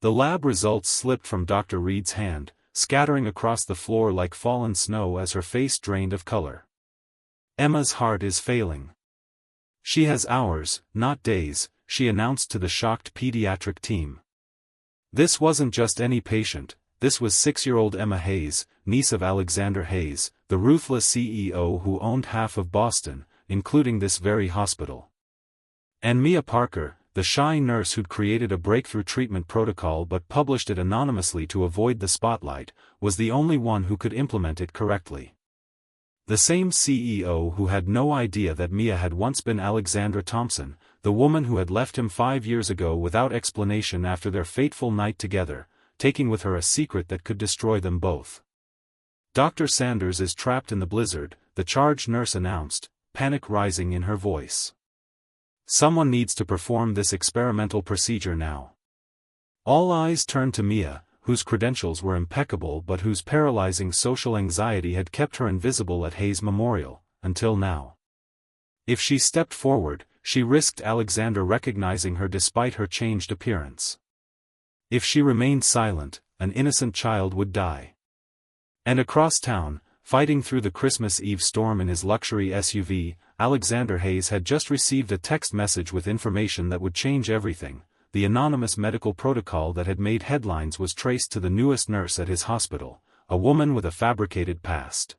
The lab results slipped from Dr. Reed's hand, scattering across the floor like fallen snow as her face drained of color. Emma's heart is failing. She has hours, not days, she announced to the shocked pediatric team. This wasn't just any patient, this was 6-year-old Emma Hayes, niece of Alexander Hayes, the ruthless CEO who owned half of Boston, including this very hospital. And Mia Parker, the shy nurse who'd created a breakthrough treatment protocol but published it anonymously to avoid the spotlight, was the only one who could implement it correctly. The same CEO who had no idea that Mia had once been Alexandra Thompson, the woman who had left him 5 years ago without explanation after their fateful night together, taking with her a secret that could destroy them both. Dr. Sanders is trapped in the blizzard, the charge nurse announced, panic rising in her voice. Someone needs to perform this experimental procedure now. All eyes turned to Mia, whose credentials were impeccable but whose paralyzing social anxiety had kept her invisible at Hayes Memorial, until now. If she stepped forward, she risked Alexander recognizing her despite her changed appearance. If she remained silent, an innocent child would die. And across town, fighting through the Christmas Eve storm in his luxury SUV, Alexander Hayes had just received a text message with information that would change everything. The anonymous medical protocol that had made headlines was traced to the newest nurse at his hospital, a woman with a fabricated past.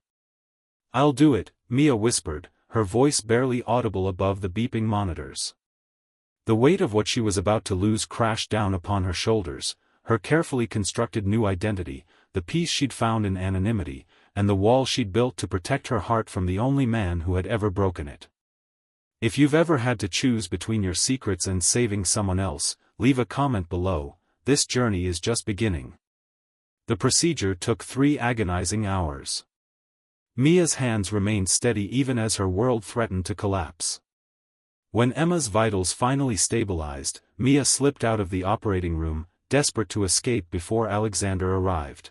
"I'll do it," Mia whispered, her voice barely audible above the beeping monitors. The weight of what she was about to lose crashed down upon her shoulders, her carefully constructed new identity, the peace she'd found in anonymity, and the wall she'd built to protect her heart from the only man who had ever broken it. If you've ever had to choose between your secrets and saving someone else, leave a comment below. This journey is just beginning. The procedure took 3 agonizing hours. Mia's hands remained steady even as her world threatened to collapse. When Emma's vitals finally stabilized, Mia slipped out of the operating room, desperate to escape before Alexander arrived.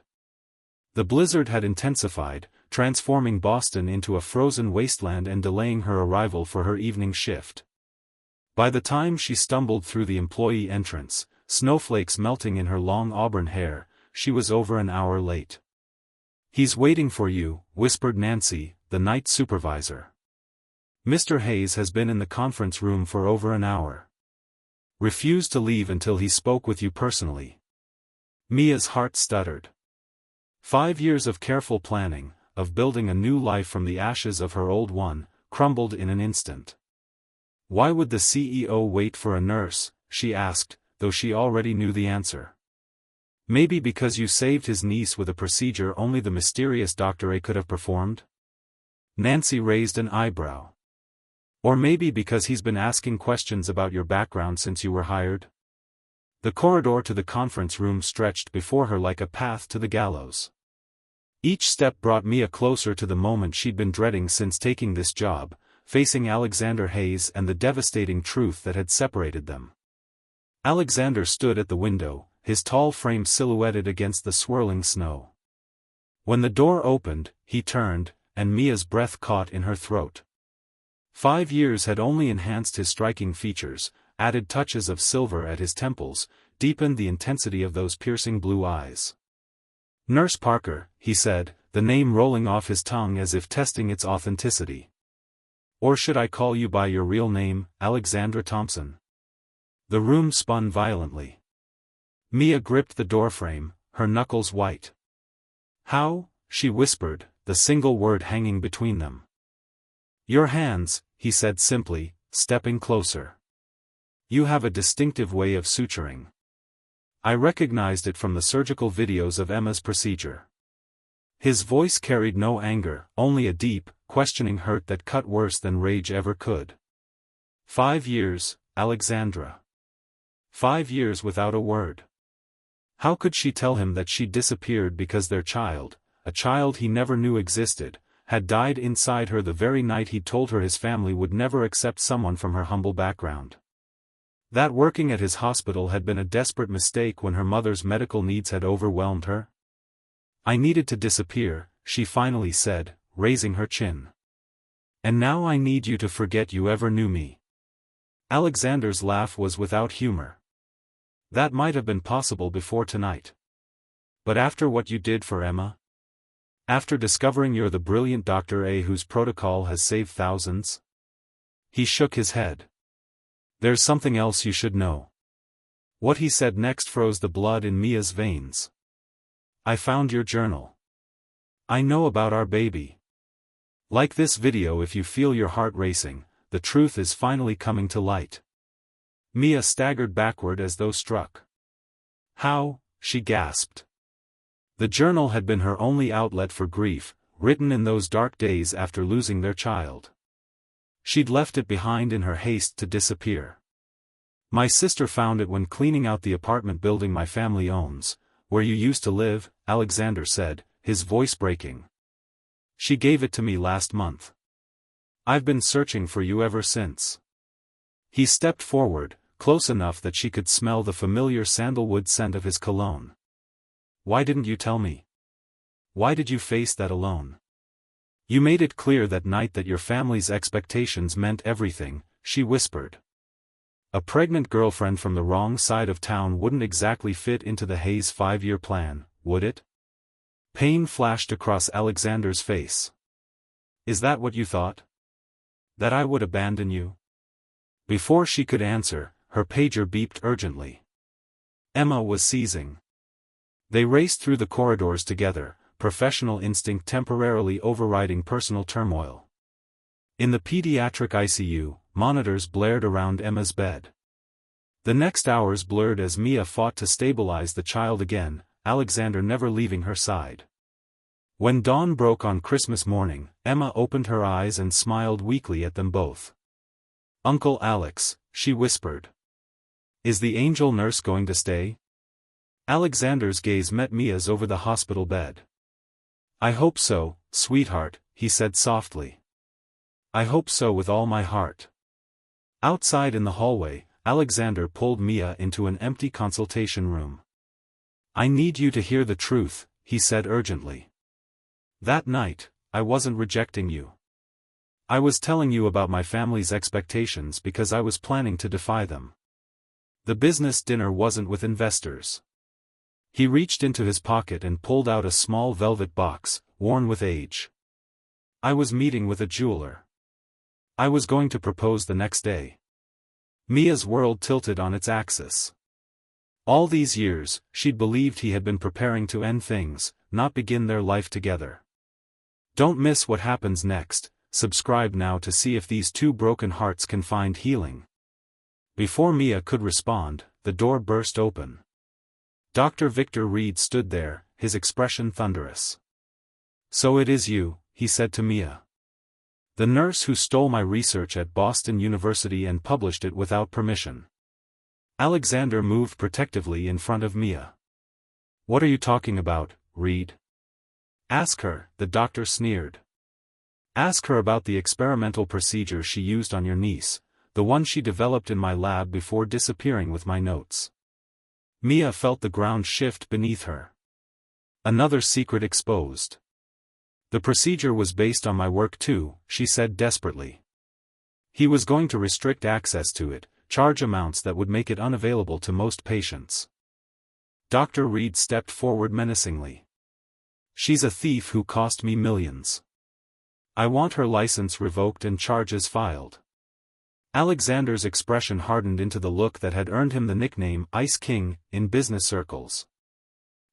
The blizzard had intensified, transforming Boston into a frozen wasteland and delaying her arrival for her evening shift. By the time she stumbled through the employee entrance, snowflakes melting in her long auburn hair, she was over an hour late. "He's waiting for you," whispered Nancy, the night supervisor. "Mr. Hayes has been in the conference room for over an hour. Refused to leave until he spoke with you personally." Mia's heart stuttered. 5 years of careful planning, of building a new life from the ashes of her old one, crumbled in an instant. Why would the CEO wait for a nurse, she asked, though she already knew the answer. Maybe because you saved his niece with a procedure only the mysterious Dr. A could have performed? Nancy raised an eyebrow. Or maybe because he's been asking questions about your background since you were hired? The corridor to the conference room stretched before her like a path to the gallows. Each step brought Mia closer to the moment she'd been dreading since taking this job, facing Alexander Hayes and the devastating truth that had separated them. Alexander stood at the window, his tall frame silhouetted against the swirling snow. When the door opened, he turned, and Mia's breath caught in her throat. 5 years had only enhanced his striking features, added touches of silver at his temples, deepened the intensity of those piercing blue eyes. "Nurse Parker," he said, the name rolling off his tongue as if testing its authenticity. "Or should I call you by your real name, Alexandra Thompson?" The room spun violently. Mia gripped the doorframe, her knuckles white. "How?" she whispered, the single word hanging between them. "Your hands," he said simply, stepping closer. "You have a distinctive way of suturing. I recognized it from the surgical videos of Emma's procedure." His voice carried no anger, only a deep, questioning hurt that cut worse than rage ever could. 5 years, Alexandra. 5 years without a word. How could she tell him that she'd disappeared because their child, a child he never knew existed, had died inside her the very night he'd told her his family would never accept someone from her humble background? That working at his hospital had been a desperate mistake when her mother's medical needs had overwhelmed her? "I needed to disappear," she finally said, raising her chin. "And now I need you to forget you ever knew me." Alexander's laugh was without humor. That might have been possible before tonight. But after what you did for Emma? After discovering you're the brilliant Dr. A whose protocol has saved thousands? He shook his head. There's something else you should know. What he said next froze the blood in Mia's veins. I found your journal. I know about our baby. Like this video, if you feel your heart racing, the truth is finally coming to light. Mia staggered backward as though struck. How? She gasped. The journal had been her only outlet for grief, written in those dark days after losing their child. She'd left it behind in her haste to disappear. My sister found it when cleaning out the apartment building my family owns, where you used to live, Alexander said, his voice breaking. She gave it to me last month. I've been searching for you ever since. He stepped forward, close enough that she could smell the familiar sandalwood scent of his cologne. Why didn't you tell me? Why did you face that alone? You made it clear that night that your family's expectations meant everything, she whispered. A pregnant girlfriend from the wrong side of town wouldn't exactly fit into the Hayes 5-year plan, would it? Pain flashed across Alexander's face. Is that what you thought? That I would abandon you? Before she could answer, her pager beeped urgently. Emma was seizing. They raced through the corridors together, professional instinct temporarily overriding personal turmoil. In the pediatric ICU, monitors blared around Emma's bed. The next hours blurred as Mia fought to stabilize the child again, Alexander never leaving her side. When dawn broke on Christmas morning, Emma opened her eyes and smiled weakly at them both. Uncle Alex, she whispered. Is the angel nurse going to stay? Alexander's gaze met Mia's over the hospital bed. I hope so, sweetheart, he said softly. I hope so with all my heart. Outside in the hallway, Alexander pulled Mia into an empty consultation room. I need you to hear the truth, he said urgently. That night, I wasn't rejecting you. I was telling you about my family's expectations because I was planning to defy them. The business dinner wasn't with investors. He reached into his pocket and pulled out a small velvet box, worn with age. I was meeting with a jeweler. I was going to propose the next day. Mia's world tilted on its axis. All these years, she'd believed he had been preparing to end things, not begin their life together. Don't miss what happens next. Subscribe now to see if these two broken hearts can find healing. Before Mia could respond, the door burst open. Dr. Victor Reed stood there, his expression thunderous. So it is you, he said to Mia. The nurse who stole my research at Boston University and published it without permission. Alexander moved protectively in front of Mia. What are you talking about, Reed? Ask her, the doctor sneered. Ask her about the experimental procedure she used on your niece, the one she developed in my lab before disappearing with my notes. Mia felt the ground shift beneath her. Another secret exposed. The procedure was based on my work too, she said desperately. He was going to restrict access to it, charge amounts that would make it unavailable to most patients. Dr. Reed stepped forward menacingly. She's a thief who cost me millions. I want her license revoked and charges filed. Alexander's expression hardened into the look that had earned him the nickname Ice King in business circles.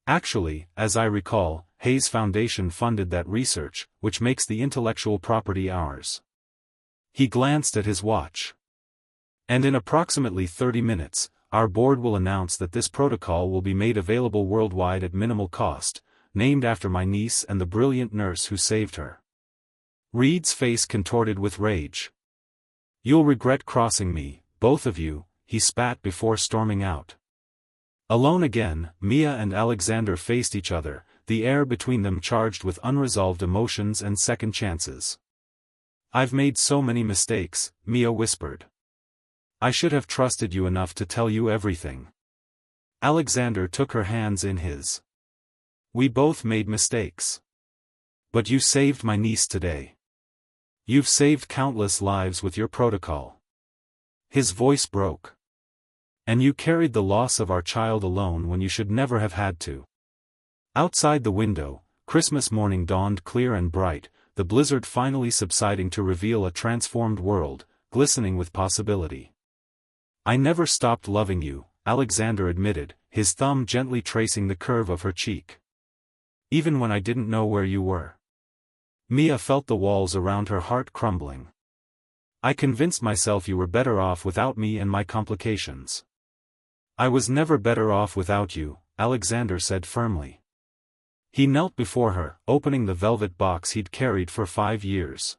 Actually, as I recall, Hayes Foundation funded that research, which makes the intellectual property ours. He glanced at his watch. And in approximately 30 minutes, our board will announce that this protocol will be made available worldwide at minimal cost, named after my niece and the brilliant nurse who saved her. Reed's face contorted with rage. You'll regret crossing me, both of you, he spat before storming out. Alone again, Mia and Alexander faced each other, the air between them charged with unresolved emotions and second chances. I've made so many mistakes, Mia whispered. I should have trusted you enough to tell you everything. Alexander took her hands in his. We both made mistakes. But you saved my niece today. You've saved countless lives with your protocol. His voice broke. And you carried the loss of our child alone when you should never have had to. Outside the window, Christmas morning dawned clear and bright, the blizzard finally subsiding to reveal a transformed world, glistening with possibility. I never stopped loving you, Alexander admitted, his thumb gently tracing the curve of her cheek. Even when I didn't know where you were. Mia felt the walls around her heart crumbling. I convinced myself you were better off without me and my complications. I was never better off without you, Alexander said firmly. He knelt before her, opening the velvet box he'd carried for 5 years.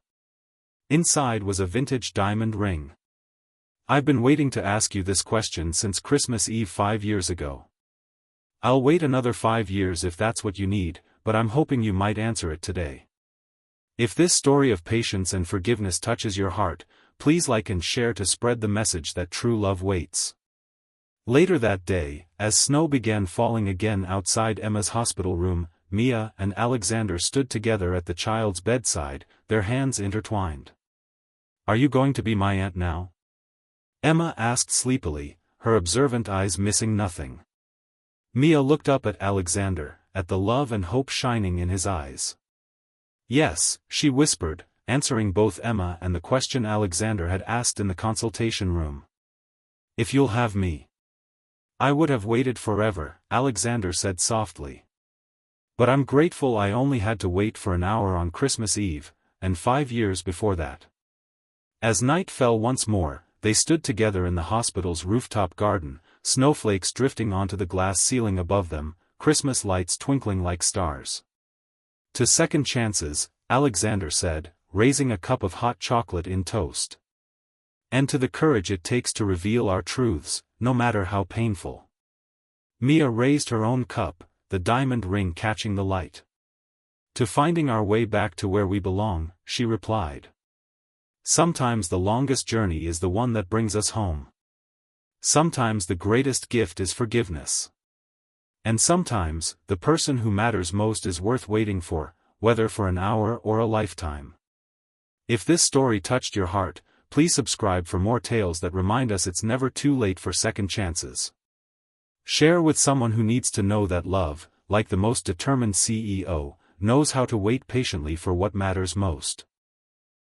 Inside was a vintage diamond ring. I've been waiting to ask you this question since Christmas Eve 5 years ago. I'll wait another 5 years if that's what you need, but I'm hoping you might answer it today. If this story of patience and forgiveness touches your heart, please like and share to spread the message that true love waits. Later that day, as snow began falling again outside Emma's hospital room, Mia and Alexander stood together at the child's bedside, their hands intertwined. Are you going to be my aunt now? Emma asked sleepily, her observant eyes missing nothing. Mia looked up at Alexander, at the love and hope shining in his eyes. Yes, she whispered, answering both Emma and the question Alexander had asked in the consultation room. If you'll have me. I would have waited forever, Alexander said softly. But I'm grateful I only had to wait for an hour on Christmas Eve, and 5 years before that. As night fell once more, they stood together in the hospital's rooftop garden, snowflakes drifting onto the glass ceiling above them, Christmas lights twinkling like stars. To second chances, Alexander said, raising a cup of hot chocolate in toast. And to the courage it takes to reveal our truths, no matter how painful. Mia raised her own cup, the diamond ring catching the light. To finding our way back to where we belong, she replied. Sometimes the longest journey is the one that brings us home. Sometimes the greatest gift is forgiveness. And sometimes, the person who matters most is worth waiting for, whether for an hour or a lifetime. If this story touched your heart, please subscribe for more tales that remind us it's never too late for second chances. Share with someone who needs to know that love, like the most determined CEO, knows how to wait patiently for what matters most.